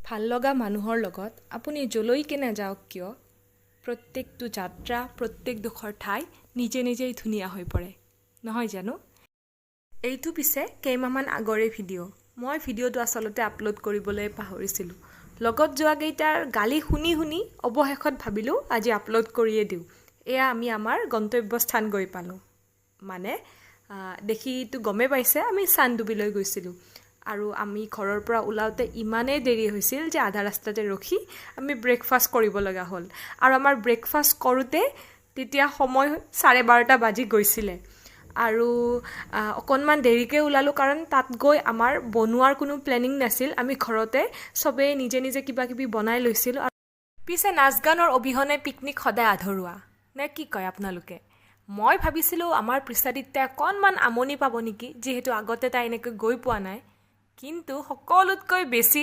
ভাল লগা মানুহৰ লগত আপুনি যলৈকে নাযাওক কিয় প্ৰত্যেকটো যাত্ৰা প্ৰত্যেকডোখৰ ঠাই নিজে নিজেই ধুনীয়া হৈ পৰে নহয় জানো এইটো পিছে কেইমাহমান আগৰে ভিডিঅ' মই ভিডিঅ'টো আচলতে আপলোড কৰিবলৈ পাহৰিছিলোঁ লগত যোৱা কেইটাৰ গালি শুনি শুনি অৱশেষত ভাবিলোঁ আজি আপলোড কৰিয়ে দিওঁ এয়া আমি আমাৰ গন্তব্যস্থান গৈ পালোঁ মানে দেখিটো গমেই পাইছে আমি চানডুবিলৈ গৈছিলোঁ আৰু আমি ঘৰৰ পৰা ওলাওঁতে ইমানেই দেৰি হৈছিল যে আধা ৰাস্তাতে ৰখি আমি ব্ৰেকফাষ্ট কৰিব লগা হ'ল আৰু আমাৰ ব্ৰেকফাষ্ট কৰোঁতে তেতিয়া সময় 12:30 বাজি গৈছিলে আৰু অকণমান দেৰিকৈ ওলালোঁ কাৰণ তাত গৈ আমাৰ বনোৱাৰ কোনো প্লেনিং নাছিল আমি ঘৰতে চবেই নিজে নিজে কিবা কিবি বনাই লৈছিলোঁ আৰু পিছে নাচ গানৰ অবিহনে পিকনিক সদায় আধৰুৱা নে কি কয় আপোনালোকে মই ভাবিছিলোঁ আমাৰ পৃষ্ঠাদিত্যই অকণমান আমনি পাব নেকি যিহেতু আগতে তাই এনেকৈ গৈ পোৱা নাই কিন্তু সকলোতকৈ বেছি